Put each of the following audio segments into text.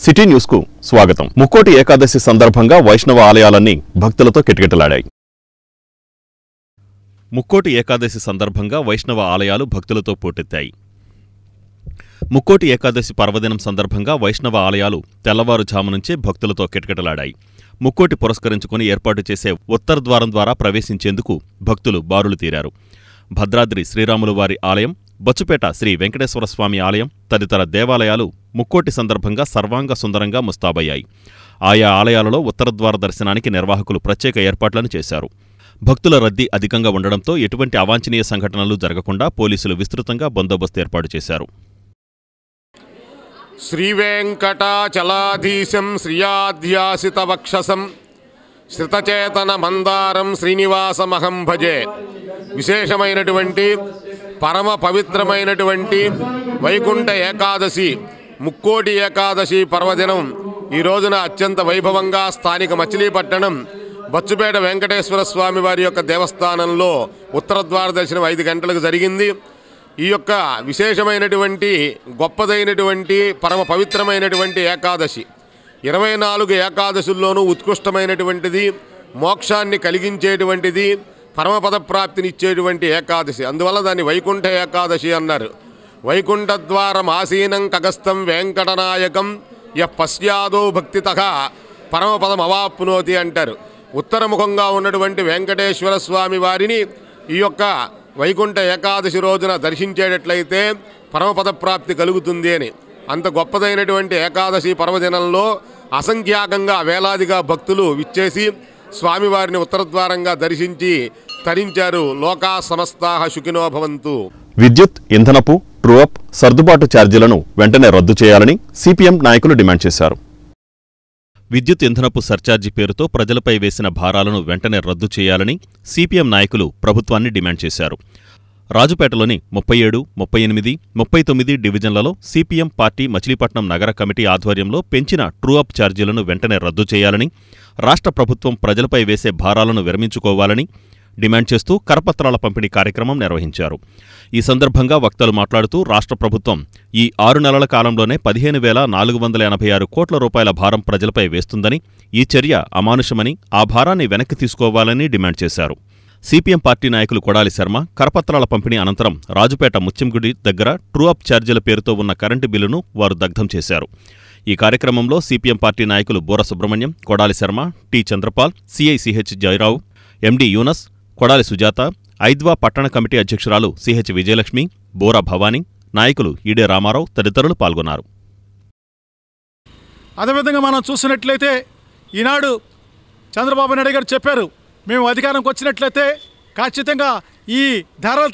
City news కు స్వాగతం. ముక్కోటి ఏకాదశి సందర్భంగా వైష్ణవ ఆలయాలన్నీ భక్తులతో కిటకిటలాడాయి. ముక్కోటి ఏకాదశి సందర్భంగా వైష్ణవ ఆలయాలు భక్తులతో పోటెత్తాయి. ముక్కోటి ఏకాదశి పర్వదినం సందర్భంగా వైష్ణవ ఆలయాలు తెల్లవారుజాము నుంచే భక్తులతో కిటకిటలాడాయి. ముక్కోటి పురస్కరించుకుని ఏర్పాటు చేసే ఉత్తర ద్వారం ద్వారా ప్రవేశించేందుకు భక్తులు బారులు తీరారు. భద్రాద్రి శ్రీరాములు వారి ఆలయం, బొచ్చుపేట శ్రీ వెంకటేశ్వరస్వామి ఆలయం తదితర దేవాలయాలు ముక్కోటి సందర్భంగా సర్వాంగ సుందరంగా ముస్తాబయ్యాయి. ఆయా ఆలయాలలో ఉత్తరద్వార దర్శనానికి నిర్వాహకులు ప్రత్యేక ఏర్పాట్లను చేశారు. భక్తుల రద్దీ అధికంగా ఉండడంతో ఎటువంటి అవాంఛనీయ సంఘటనలు జరగకుండా పోలీసులు విస్తృతంగా బందోబస్తు ఏర్పాటు చేశారు. శ్రీవేంకటాచలాధీశం శ్రియాధ్యాసిత వక్షసం శ్రితచేతన మందారం శ్రీనివాసమహం భజే. విశేషమైనటువంటి పరమ పవిత్రమైనటువంటి వైకుంఠ ఏకాదశి, ముక్కోటి ఏకాదశి పర్వదినం ఈ రోజున అత్యంత వైభవంగా స్థానిక మచిలీపట్నం బొచ్చుపేట వెంకటేశ్వర స్వామి వారి యొక్క దేవస్థానంలో ఉత్తరద్వార దర్శనం 5 గంటలకు జరిగింది. ఈ యొక్క విశేషమైనటువంటి గొప్పదైనటువంటి పరమ పవిత్రమైనటువంటి ఏకాదశి 24 ఏకాదశుల్లోనూ ఉత్కృష్టమైనటువంటిది, మోక్షాన్ని కలిగించేటువంటిది, పరమపద ప్రాప్తినిచ్చేటువంటి ఏకాదశి. అందువల్ల దాన్ని వైకుంఠ ఏకాదశి అన్నారు. వైకుంఠద్వారం ఆసీనం కగస్థం వెంకటనాయకం పశ్యాదో భక్తితః పరమపదం అవాప్నోతి అంటారు. ఉత్తరముఖంగా ఉన్నటువంటి వెంకటేశ్వర స్వామి వారిని ఈ యొక్క వైకుంఠ ఏకాదశి రోజున దర్శించేటట్లయితే పరమపద ప్రాప్తి కలుగుతుంది అని. అంత గొప్పదైనటువంటి ఏకాదశి పర్వదినంలో అసంఖ్యాకంగా వేలాదిగా భక్తులు విచ్చేసి స్వామివారిని ఉత్తరద్వారంగా దర్శించి తరించారు. లోకా సమస్తాః సుఖినో భవంతు. విద్యుత్, ఇంధనపు, ట్రూఅప్, సర్దుబాటు ఛార్జీలను వెంటనే రద్దు చేయాలని సిపిఎం నాయకులు డిమాండ్ చేశారు. విద్యుత్, ఇంధనపు సర్ఛార్జీ పేరుతో ప్రజలపై వేసిన భారాలను వెంటనే రద్దు చేయాలని సిపిఎం నాయకులు ప్రభుత్వాన్ని డిమాండ్ చేశారు. రాజుపేటలోని 37, 38, 39 డివిజన్లలో సిపిఎం పార్టీ మచిలీపట్నం నగర కమిటీ ఆధ్వర్యంలో పెంచిన ట్రూఅప్ ఛార్జీలను వెంటనే రద్దు చేయాలని, రాష్ట్ర ప్రభుత్వం ప్రజలపై వేసే భారాలను విరమించుకోవాలని డిమాండ్ చేస్తూ కరపత్రాల పంపిణీ కార్యక్రమం నిర్వహించారు. ఈ సందర్భంగా వక్తలు మాట్లాడుతూ రాష్ట్ర ప్రభుత్వం ఈ 6 నెలల కాలంలోనే 15,486 కోట్ల రూపాయల భారం ప్రజలపై వేస్తుందని, ఈ చర్య అమానుషమని, ఆ భారాన్ని వెనక్కి తీసుకోవాలని డిమాండ్ చేశారు. సిపిఎం పార్టీ నాయకులు కొడాలి శర్మ కరపత్రాల పంపిణీ అనంతరం రాజుపేట ముత్యంగుడి దగ్గర ట్రూఅప్ ఛార్జీల పేరుతో ఉన్న కరెంటు బిల్లును వారు దగ్ధం చేశారు. ఈ కార్యక్రమంలో సిపిఎం పార్టీ నాయకులు Bora Subrahmanyam, Kodali Sharma, T Chandrapal, CI CH Jayarao, MD Yunus, Kodali Sujatha, ఐద్వా పట్టణ కమిటీ అధ్యక్షురాలు సిహెచ్ విజయలక్ష్మి, బోరా భవానీ, నాయకులు ఈడే రామారావు తదితరులు పాల్గొన్నారు. అదేవిధంగా మనం చూసినట్లయితే ఈనాడు చంద్రబాబు నాయుడు గారు చెప్పారు, మేము అధికారంకి వచ్చినట్లయితే ఖచ్చితంగా ఈ ధరలు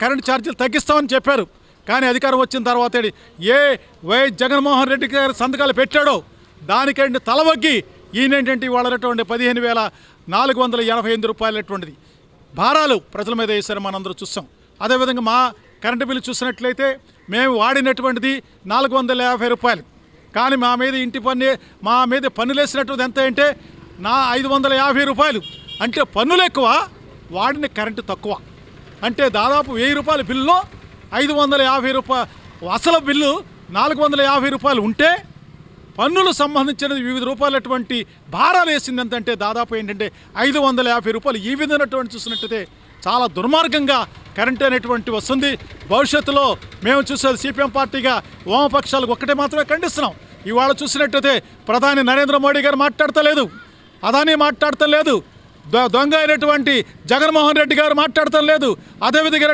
కరెంటు ఛార్జీలు తగ్గిస్తామని చెప్పారు. కానీ అధికారం వచ్చిన తర్వాత వైఎస్ జగన్మోహన్ రెడ్డి గారు సంతకాలు పెట్టాడో దానికంటే తలవగ్గి ఈయనేంటంటే వాళ్ళటువంటి 15,488 రూపాయలటువంటిది భారాలు ప్రజల మీద వేశారు మనందరూ చూస్తాం. అదేవిధంగా మా కరెంటు బిల్లు చూసినట్లయితే మేము వాడినటువంటిది 450 రూపాయలు. కానీ మా మీద ఇంటి పన్ను, మా మీద పన్నులు వేసినటువంటిది ఎంత అంటే 550 రూపాయలు. అంటే పన్నులు ఎక్కువ, వాడిన కరెంటు తక్కువ. అంటే దాదాపు 1000 రూపాయల బిల్లులో 550 రూపాయలు అసలు బిల్లు 450 రూపాయలు ఉంటే పన్నులు సంబంధించిన వివిధ రూపాయలటువంటి భారాలు వేసింది ఎంతంటే దాదాపు ఏంటంటే 550 రూపాయలు. ఈ విధమైనటువంటి చూసినట్టయితే చాలా దుర్మార్గంగా కరెంట్ అనేటువంటి వస్తుంది. భవిష్యత్తులో మేము చూసేది సిపిఎం పార్టీగా వామపక్షాలకు ఒక్కటే మాత్రమే ఖండిస్తున్నాం. ఇవాళ చూసినట్టయితే ప్రధాని నరేంద్ర మోడీ గారు మాట్లాడతలేదు, అదానీ మాట్లాడతలేదు, దొంగ అయినటువంటి జగన్మోహన్ రెడ్డి గారు మాట్లాడటం లేదు. అదేవిధంగా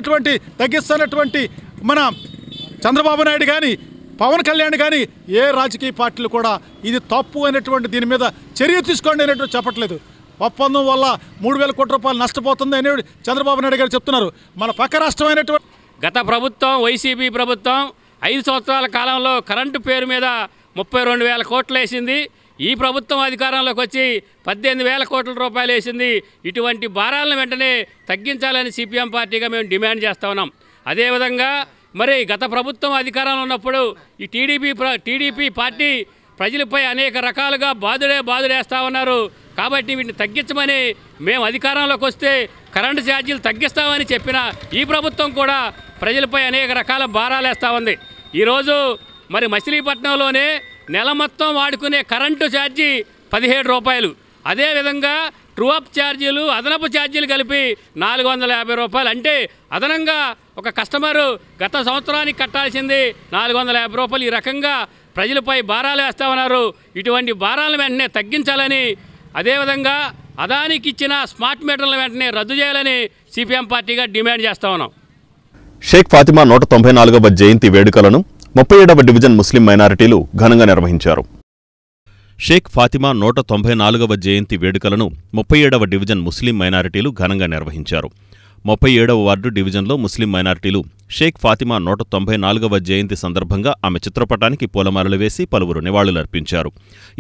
తగ్గిస్తున్నటువంటి మన చంద్రబాబు నాయుడు కానీ, పవన్ కళ్యాణ్ కానీ ఏ రాజకీయ పార్టీలు కూడా ఇది తప్పు అనేటువంటి దీని మీద చర్య తీసుకోండి అనేటువంటి చెప్పట్లేదు. ఒప్పందం వల్ల 3,000 కోట్ల రూపాయలు నష్టపోతుంది అని చంద్రబాబు నాయుడు గారు చెప్తున్నారు. మన పక్క రాష్ట్రమైనటువంటి గత ప్రభుత్వం, వైసీపీ ప్రభుత్వం 5 సంవత్సరాల కాలంలో కరెంటు పేరు మీద 32,000 కోట్లు వేసింది. ఈ ప్రభుత్వం అధికారంలోకి వచ్చి 18,000 కోట్ల రూపాయలు వేసింది. ఇటువంటి భారాలను వెంటనే తగ్గించాలని సిపిఎం పార్టీగా మేము డిమాండ్ చేస్తూ ఉన్నాం. అదేవిధంగా మరి గత ప్రభుత్వం అధికారంలో ఉన్నప్పుడు ఈ టీడీపీ పార్టీ ప్రజలపై అనేక రకాలుగా బాదుడేస్తూ ఉన్నారు. కాబట్టి వీటిని తగ్గించమని మేము అధికారంలోకి వస్తే కరెంటు ఛార్జీలు తగ్గిస్తామని చెప్పిన ఈ ప్రభుత్వం కూడా ప్రజలపై అనేక రకాల భారాలు వేస్తూ ఉంది. ఈరోజు మరి మచిలీపట్నంలోనే నెల మొత్తం వాడుకునే కరెంటు ఛార్జీ 17 రూపాయలు. అదేవిధంగా ట్రూఅప్ ఛార్జీలు, అదనపు ఛార్జీలు కలిపి 450 రూపాయలు. అంటే అదనంగా ఒక కస్టమరు గత సంవత్సరానికి కట్టాల్సింది 450 రూపాయలు. ఈ రకంగా ప్రజలపై భారాలు వేస్తూ ఉన్నారు. ఇటువంటి భారాలను వెంటనే తగ్గించాలని, అదేవిధంగా అదానికి ఇచ్చిన స్మార్ట్ మీటర్లను వెంటనే రద్దు చేయాలని సిపిఎం పార్టీగా డిమాండ్ చేస్తూ ఉన్నాం. షేక్ ఫాతిమా 194వ జయంతి వేడుకలను 37వ డివిజన్ ముస్లిం మైనారిటీలు ఘనంగా నిర్వహించారు. షేక్ ఫాతిమా 194వ జయంతి వేడుకలను 37వ డివిజన్ ముస్లిం మైనారిటీలు ఘనంగా నిర్వహించారు. 37వ వార్డు డివిజన్లో ముస్లిం మైనారిటీలు షేక్ ఫాతిమా 194వ జయంతి సందర్భంగా ఆమె చిత్రపటానికి పూలమాలలు వేసి పలువురు నివాళులర్పించారు.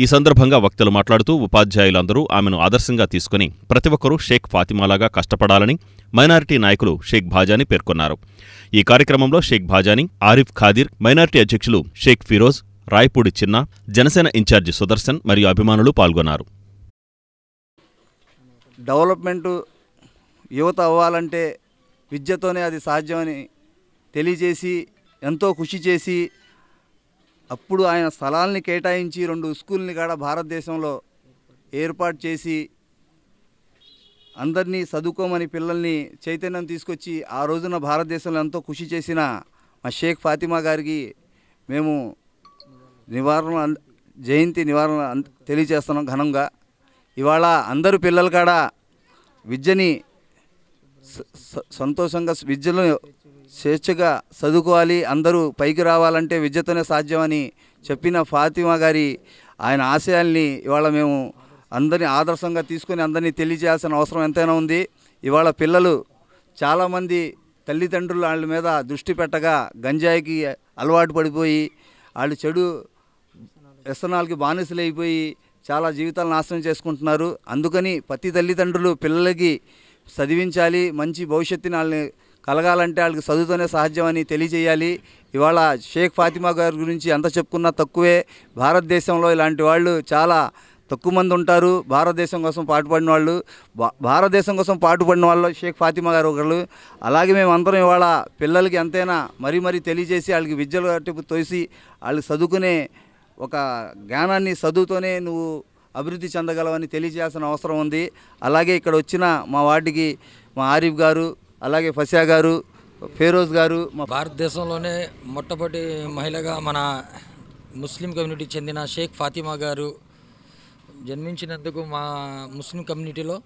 ఈ సందర్భంగా వక్తలు మాట్లాడుతూ ఉపాధ్యాయులందరూ ఆమెను ఆదర్శంగా తీసుకుని ప్రతి ఒక్కరూ షేక్ ఫాతిమాలాగా కష్టపడాలని మైనారిటీ నాయకులు షేక్ భాజాని పేర్కొన్నారు. ఈ కార్యక్రమంలో షేక్ భాజాని, ఆరిఫ్ ఖాదిర్, మైనారిటీ అధ్యక్షులు షేక్ ఫిరోజ్, రాయపూడి చిన్న, జనసేన ఇన్ఛార్జి సుదర్శన్ మరియు అభిమానులు పాల్గొన్నారు. డెవలప్మెంట్ యువత అవ్వాలంటే విద్యతోనే అది సాధ్యమని తెలియజేసి ఎంతో కృషి చేసి అప్పుడు ఆయన స్థలాల్ని కేటాయించి 2 స్కూల్ని కూడా భారతదేశంలో ఏర్పాటు చేసి అందరినీ చదువుకోమని పిల్లల్ని చైతన్యం తీసుకొచ్చి ఆ రోజున భారతదేశంలో ఎంతో కృషి చేసిన మా షేక్ ఫాతిమా గారికి మేము జయంతి నివారణ తెలియజేస్తున్నాం ఘనంగా. ఇవాళ అందరూ పిల్లలు కాడ విద్యని సంతోషంగా విద్యలో స్వేచ్ఛగా చదువుకోవాలి, అందరూ పైకి రావాలంటే విద్యతోనే సాధ్యమని చెప్పిన ఫాతిమా గారి ఆయన ఆశయాల్ని ఇవాళ మేము అందరినీ ఆదర్శంగా తీసుకొని అందరినీ తెలియజేయాల్సిన అవసరం ఎంతైనా ఉంది. ఇవాళ పిల్లలు చాలామంది తల్లిదండ్రులు వాళ్ళ మీద దృష్టి పెట్టగా గంజాయికి అలవాటు పడిపోయి వాళ్ళు చెడు వ్యసనాలకి బానిసలైపోయి చాలా జీవితాలు నాశనం చేసుకుంటున్నారు. అందుకని ప్రతి తల్లిదండ్రులు పిల్లలకి చదివించాలి, మంచి భవిష్యత్తుని వాళ్ళని కలగాలంటే వాళ్ళకి చదువుతోనే సాధ్యమని తెలియజేయాలి. ఇవాళ షేక్ ఫాతిమా గారి గురించి ఎంత చెప్పుకున్నా తక్కువే. భారతదేశంలో ఇలాంటి వాళ్ళు చాలా తక్కువ మంది ఉంటారు. భారతదేశం కోసం పాటుపడిన వాళ్ళు, భారతదేశం కోసం పాటుపడిన వాళ్ళు షేక్ ఫాతిమా గారు ఒకళ్ళు. అలాగే మేము అందరం ఇవాళ పిల్లలకి ఎంతైనా మరీ తెలియజేసి వాళ్ళకి విద్యలు గట్టిపు తోసి వాళ్ళు చదువుకునే ఒక జ్ఞానాన్ని చదువుతోనే నువ్వు అభివృద్ధి చెందగలవని తెలియజేయాల్సిన అవసరం ఉంది. అలాగే ఇక్కడ వచ్చిన మా వార్డుకి మా ఆరిఫ్ గారు, అలాగే ఫసియా గారు, ఫిరోజ్ గారు, మా భారతదేశంలోనే మొట్టమొదటి మహిళగా మన ముస్లిం కమ్యూనిటీకి చెందిన షేక్ ఫాతిమా గారు జన్మించినందుకు మా ముస్లిం కమ్యూనిటీలో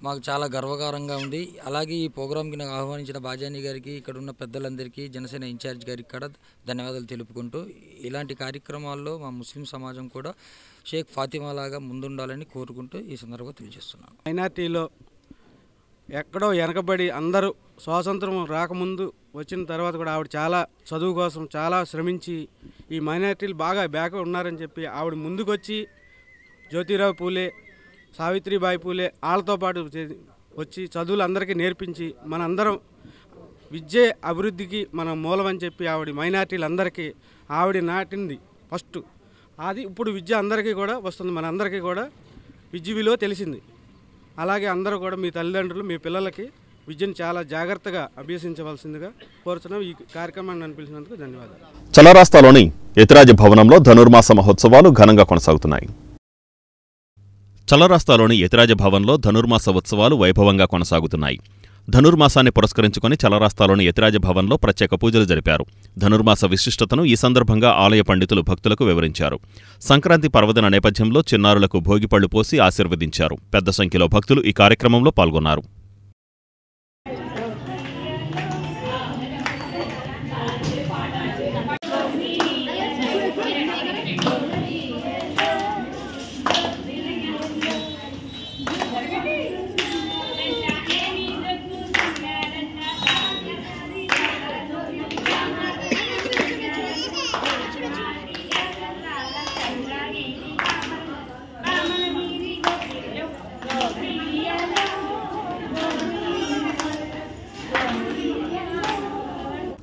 మాకు చాలా గర్వకారంగా ఉంది. అలాగే ఈ ప్రోగ్రాంకి నాకు ఆహ్వానించిన బాజానీ గారికి, ఇక్కడ ఉన్న పెద్దలందరికీ, జనసేన ఇన్ఛార్జ్ గారికి కూడా ధన్యవాదాలు తెలుపుకుంటూ ఇలాంటి కార్యక్రమాల్లో మా ముస్లిం సమాజం కూడా షేక్ ఫాతిమా లాగా ముందుండాలని కోరుకుంటూ ఈ సందర్భంగా తెలియజేస్తున్నాను. మైనార్టీలో ఎక్కడో వెనకబడి అందరూ స్వాతంత్రం రాకముందు వచ్చిన తర్వాత కూడా ఆవిడ చాలా చదువు కోసం చాలా శ్రమించి ఈ మైనార్టీలు బాగా బ్యాక్ ఉన్నారని చెప్పి ఆవిడ ముందుకొచ్చి జ్యోతిరావు పూలే, సావిత్రిబాయి పూలే వాళ్ళతో పాటు వచ్చి చదువులు అందరికీ నేర్పించి మనందరం విద్య అభివృద్ధికి మనం మూలమని చెప్పి ఆవిడ మైనార్టీలందరికీ ఆవిడ నాటింది ఫస్ట్. అది ఇప్పుడు విద్య అందరికీ కూడా వస్తుంది, మనందరికీ కూడా విద్య విలువ తెలిసింది. అలాగే అందరూ కూడా మీ తల్లిదండ్రులు మీ పిల్లలకి విద్యను చాలా జాగ్రత్తగా అభ్యసించవలసిందిగా కోరుతున్నాం. ఈ కార్యక్రమాన్ని అనిపించినందుకు ధన్యవాదాలు. చలరాస్తాలోని యతిరాజ భవనంలో ధనుర్మాస మహోత్సవాలు ఘనంగా కొనసాగుతున్నాయి. చలరాస్తాలోని యతిరాజ భవన్లో ధనుర్మాస ఉత్సవాలు వైభవంగా కొనసాగుతున్నాయి. ధనుర్మాసాన్ని పురస్కరించుకుని చలరాస్తాలోని యతిరాజ భవన్లో ప్రత్యేక పూజలు జరిపారు. ధనుర్మాస విశిష్టతను ఈ సందర్భంగా ఆలయ పండితులు భక్తులకు వివరించారు. సంక్రాంతి పర్వదిన నేపథ్యంలో చిన్నారులకు భోగిపళ్లు పోసి ఆశీర్వదించారు. పెద్ద సంఖ్యలో భక్తులు ఈ కార్యక్రమంలో పాల్గొన్నారు.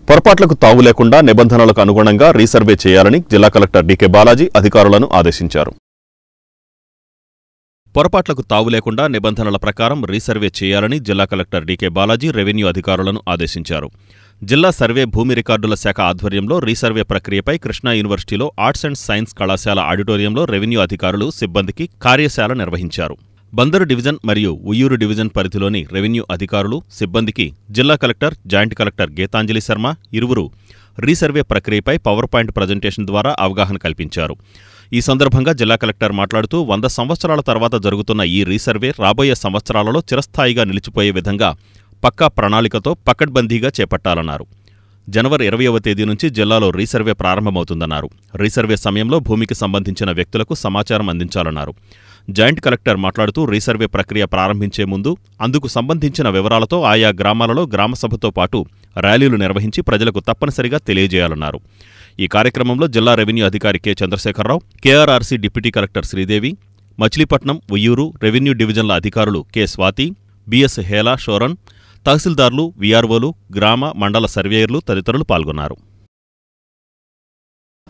పొరపాట్లకు తావు లేకుండా నిబంధనలకు అనుగుణంగా రీసర్వే చేయాలని జిల్లా కలెక్టర్ డీకే బాలాజీ అధికారులను ఆదేశించారు. పొరపాట్లకు తావు లేకుండా నిబంధనల ప్రకారం రీసర్వే చేయాలని జిల్లా కలెక్టర్ డీకే బాలాజీ రెవెన్యూ అధికారులను ఆదేశించారు. జిల్లా సర్వే భూమి రికార్డుల శాఖ ఆధ్వర్యంలో రీసర్వే ప్రక్రియపై కృష్ణా యూనివర్సిటీలో ఆర్ట్స్ అండ్ సైన్స్ కళాశాల ఆడిటోరియంలో రెవెన్యూ అధికారులు, సిబ్బందికి కార్యశాల నిర్వహించారు. బందరు డివిజన్ మరియు ఉయ్యూరు డివిజన్ పరిధిలోని రెవెన్యూ అధికారులు, సిబ్బందికి జిల్లా collector, joint collector Geetanjali Sharma ఇరువురు రీసర్వే ప్రక్రియపై పవర్ పాయింట్ ప్రజెంటేషన్ ద్వారా అవగాహన కల్పించారు. ఈ సందర్భంగా జిల్లా కలెక్టర్ మాట్లాడుతూ 100 సంవత్సరాల తర్వాత జరుగుతున్న ఈ రీసర్వే రాబోయే సంవత్సరాలలో చిరస్థాయిగా నిలిచిపోయే విధంగా పక్కా ప్రణాళికతో పకడ్బందీగా చేపట్టాలన్నారు. జనవరి 20వ తేదీ నుంచి జిల్లాలో రీసర్వే ప్రారంభమవుతుందన్నారు. రీసర్వే సమయంలో భూమికి సంబంధించిన వ్యక్తులకు సమాచారం అందించాలన్నారు. జాయింట్ కలెక్టర్ మాట్లాడుతూ రీసర్వే ప్రక్రియ ప్రారంభించే ముందు అందుకు సంబంధించిన వివరాలతో ఆయా గ్రామాలలో గ్రామసభతో పాటు ర్యాలీలు నిర్వహించి ప్రజలకు తప్పనిసరిగా తెలియజేయాలన్నారు. ఈ కార్యక్రమంలో జిల్లా రెవెన్యూ అధికారి K Chandrasekhara Rao, KRRC deputy collector Sridevi, Machilipatnam, Uyyuru revenue డివిజన్ల అధికారులు కె స్వాతి, బిఎస్ హేలా షోరన్, తహసీల్దార్లు, వీఆర్ఓలు, గ్రామ, మండల సర్వేయర్లు తదితరులు పాల్గొన్నారు.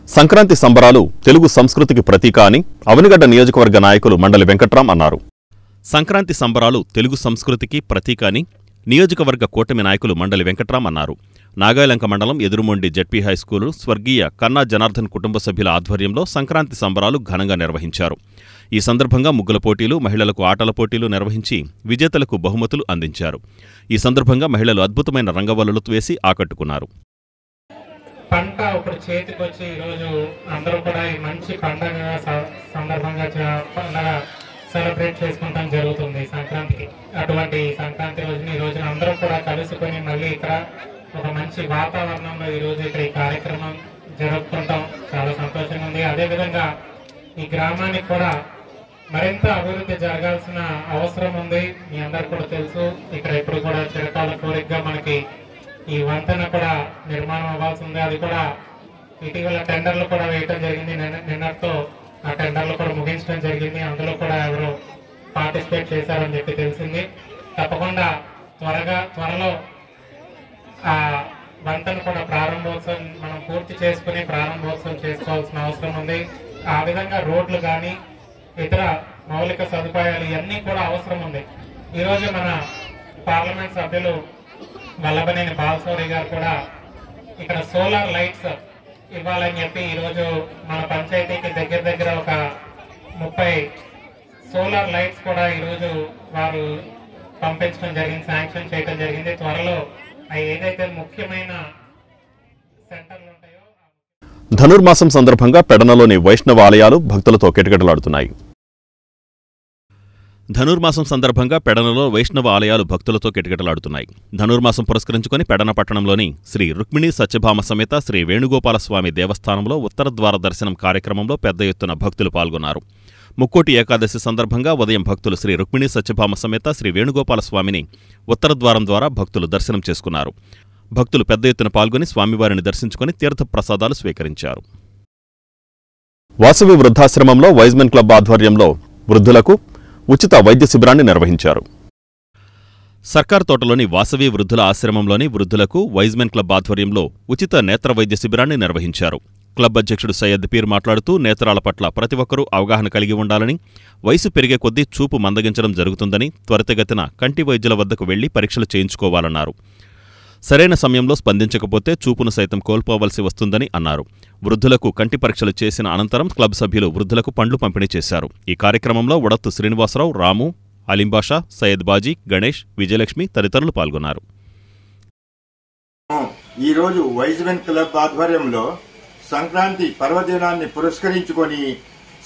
సంక్రాంతి సంబరాలు తెలుగు సంస్కృతికి ప్రతీక అని అవనిగడ్డ నియోజకవర్గ నాయకులు మండలి వెంకట్రాం అన్నారు. సంక్రాంతి సంబరాలు తెలుగు సంస్కృతికి ప్రతీక అని నియోజకవర్గ కూటమి నాయకులు మండలి వెంకట్రాం అన్నారు. నాగాయలంక మండలం ఎదురుమొండి జెడ్పీ హైస్కూలు స్వర్గీయ కన్నా జనార్దన్ కుటుంబ సభ్యుల ఆధ్వర్యంలో సంక్రాంతి సంబరాలు ఘనంగా నిర్వహించారు. ఈ సందర్భంగా ముగ్గుల పోటీలు, మహిళలకు ఆటల పోటీలు నిర్వహించి విజేతలకు బహుమతులు అందించారు. ఈ సందర్భంగా మహిళలు అద్భుతమైన రంగవల్లులు వేసి ఆకట్టుకున్నారు. పంట ఇప్పుడు చేతికి వచ్చి ఈరోజు అందరూ కూడా ఈ మంచి పండగ సందర్భంగా పండగ సెలబ్రేట్ చేసుకుంటాం జరుగుతుంది సంక్రాంతికి. అటువంటి సంక్రాంతి రోజున ఈ రోజున అందరూ కూడా కలుసుకొని మళ్ళీ ఇక్కడ ఒక మంచి వాతావరణంలో ఈరోజు ఇక్కడ ఈ కార్యక్రమం జరుపుకుంటాం. చాలా సంతోషంగా ఉంది. అదేవిధంగా ఈ గ్రామానికి కూడా మరింత అభివృద్ధి జరగాల్సిన అవసరం ఉంది. మీ అందరికి కూడా తెలుసు, ఇక్కడ ఎప్పుడు కూడా చిరకాల కోరికగా మనకి ఈ వంతెన కూడా నిర్మాణం అవ్వాల్సి ఉంది. అది కూడా ఇటీవల టెండర్లు కూడా వేయటం జరిగింది. నిన్నటితో ఆ టెండర్లు కూడా ముగించడం జరిగింది. అందులో కూడా ఎవరు పార్టిసిపేట్ చేశారని చెప్పి తెలిసింది. తప్పకుండా త్వరలో ఆ వంతెన కూడా ప్రారంభోత్సవం మనం పూర్తి చేసుకుని ప్రారంభోత్సవం చేసుకోవాల్సిన అవసరం ఉంది. ఆ విధంగా రోడ్లు కానీ ఇతర మౌలిక సదుపాయాలు ఇవన్నీ కూడా అవసరం ఉంది. ఈరోజు మన పార్లమెంట్ సభ్యులు వల్లభనేని బాలశౌరి గారు కూడా ఇక్కడ సోలార్ లైట్స్ ఇవ్వాలని చెప్పి ఈరోజు మన పంచాయతీకి దగ్గర ఒక 30 సోలార్ లైట్స్ కూడా ఈరోజు వారు పంపించడం జరిగింది, శాంక్షన్ చేయడం జరిగింది. త్వరలో ఏదైతే ముఖ్యమైన సెంటర్లు ఉంటాయో. ధనుర్మాసం సందర్భంగా పెడనలోని వైష్ణవ ఆలయాలు భక్తులతో కిటకిటలాడుతున్నాయి. ధనుర్మాసం సందర్భంగా పెడనలో వైష్ణవ ఆలయాలు భక్తులతో కిటకిటలాడుతున్నాయి. ధనుర్మాసం పురస్కరించుకుని పెడన పట్టణంలోని శ్రీ రుక్మిణీ సత్యభామ సమేత శ్రీ వేణుగోపాలస్వామి దేవస్థానంలో ఉత్తరద్వార దర్శనం కార్యక్రమంలో పెద్ద ఎత్తున భక్తులు పాల్గొన్నారు. ముక్కోటి ఏకాదశి సందర్భంగా ఉదయం భక్తులు శ్రీ రుక్మిణీ సత్యభామ సమేత శ్రీ వేణుగోపాలస్వామిని ఉత్తరద్వారం ద్వారా భక్తులు దర్శనం చేసుకున్నారు. భక్తులు పెద్ద ఎత్తున పాల్గొని స్వామివారిని దర్శించుకుని తీర్థప్రసాదాలు స్వీకరించారు. వాసవి వృద్ధాశ్రమంలో వైజ్మెన్ క్లబ్ ఆధ్వర్యంలో వృద్ధులకు ఉచిత వైద్య శిబిరాన్ని నిర్వహించారు. సర్కార్ తోటలోని వాసవి వృద్ధుల ఆశ్రమంలోని వృద్ధులకు వైజ్మెన్ క్లబ్ ఆధ్వర్యంలో ఉచిత నేత్ర వైద్య శిబిరాన్ని నిర్వహించారు. క్లబ్ అధ్యక్షుడు సయ్యద్ పీర్ మాట్లాడుతూ నేత్రాల పట్ల ప్రతి ఒక్కరూ అవగాహన కలిగి ఉండాలని, వయసు పెరిగే కొద్దీ చూపు మందగించడం జరుగుతుందని, త్వరితగతిన కంటి వైద్యుల వద్దకు వెళ్లి పరీక్షలు చేయించుకోవాలన్నారు. సరైన సమయంలో స్పందించకపోతే చూపును సైతం కోల్పోవలసి వస్తుందని అన్నారు. వృద్ధులకు కంటి పరీక్షలు చేసిన అనంతరం క్లబ్ సభ్యులు వృద్ధులకు పండ్లు పంపిణీ చేశారు. ఈ కార్యక్రమంలో ఉడత్తు శ్రీనివాసరావు, రాము, అలీంబాషా, సయ్యద్ బాజీ, గణేష్, విజయలక్ష్మి తదితరులు పాల్గొన్నారు. ఈరోజు వైజ్మెన్ క్లబ్ ఆధ్వర్యంలో సంక్రాంతి పర్వదినాన్ని పురస్కరించుకొని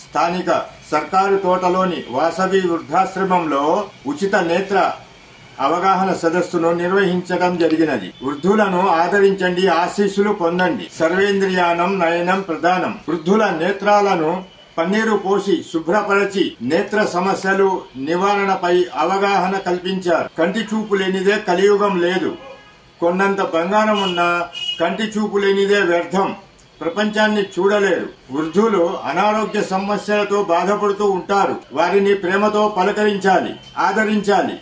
స్థానిక సర్కారు తోటలోని వాసవి వృద్ధాశ్రమంలో ఉచిత నేత్ర అవగాహన సదస్సును నిర్వహించడం జరిగినది. వృద్ధులను ఆదరించండి, ఆశీస్సులు పొందండి. సర్వేంద్రియానం నయనం ప్రధానం. వృద్ధుల నేత్రాలను పన్నీరు పోసి శుభ్రపరచి నేత్ర సమస్యలు నివారణపై అవగాహన కల్పించారు. కంటి చూపు లేనిదే కలియుగం లేదు. కొన్నంత బంగారం ఉన్నా కంటి చూపు లేనిదే వ్యర్థం. ప్రపంచాన్ని చూడలేరు. వృద్ధులు అనారోగ్య సమస్యలతో బాధపడుతూ ఉంటారు. వారిని ప్రేమతో పలకరించాలి, ఆదరించాలి,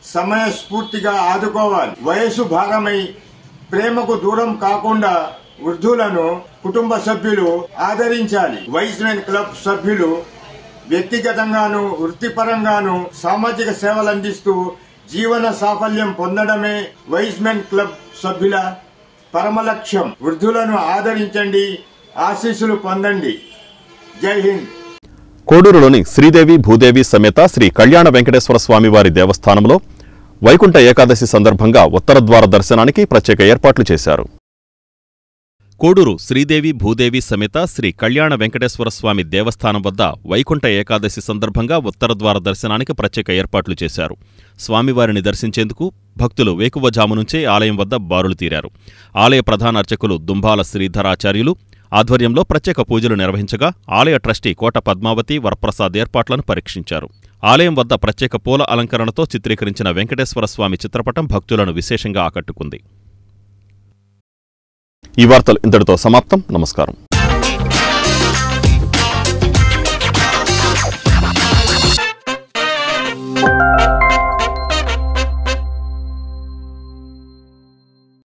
సమయస్ఫూర్తిగా ఆదుకోవాలి. వయసు భారమై ప్రేమకు దూరం కాకుండా వృద్ధులను కుటుంబ సభ్యులు ఆదరించాలి. వైజ్మెన్ క్లబ్ సభ్యులు వ్యక్తిగతంగాను వృత్తిపరంగాను సామాజిక సేవలు అందిస్తూ జీవన సాఫల్యం పొందడమే వైజ్మెన్ క్లబ్ సభ్యుల పరమలక్ష్యం. వృద్ధులను ఆదరించండి, ఆశీస్సులు పొందండి. జై హింద్. కోడూరులోని శ్రీదేవి భూదేవి సమేత శ్రీ కళ్యాణ వెంకటేశ్వర స్వామివారి దేవస్థానంలో వైకుంఠ ఏకాదశి సందర్భంగా ఉత్తరద్వార దర్శనానికి ప్రత్యేక ఏర్పాట్లు చేశారు. కోడూరు శ్రీదేవి భూదేవి సమేత శ్రీ కళ్యాణ వెంకటేశ్వర స్వామి దేవస్థానం వద్ద వైకుంఠ ఏకాదశి సందర్భంగా ఉత్తరద్వార దర్శనానికి ప్రత్యేక ఏర్పాట్లు చేశారు. స్వామివారిని దర్శించేందుకు భక్తులు వేకువజాము నుంచే ఆలయం వద్ద బారులు తీరారు. ఆలయ ప్రధాన అర్చకులు దుంబాల శ్రీధరాచార్యులు ఆధ్వర్యంలో ప్రత్యేక పూజలు నిర్వహించగా ఆలయ ట్రస్టీ కోట పద్మావతి వరప్రసాద్ ఏర్పాట్లను పరీక్షించారు. ఆలయం వద్ద ప్రత్యేక పూల అలంకరణతో చిత్రీకరించిన వెంకటేశ్వర స్వామి చిత్రపటం భక్తులను విశేషంగా ఆకట్టుకుంది. ఈ వార్తలు ఇంతటితో సమాప్తం. నమస్కారం.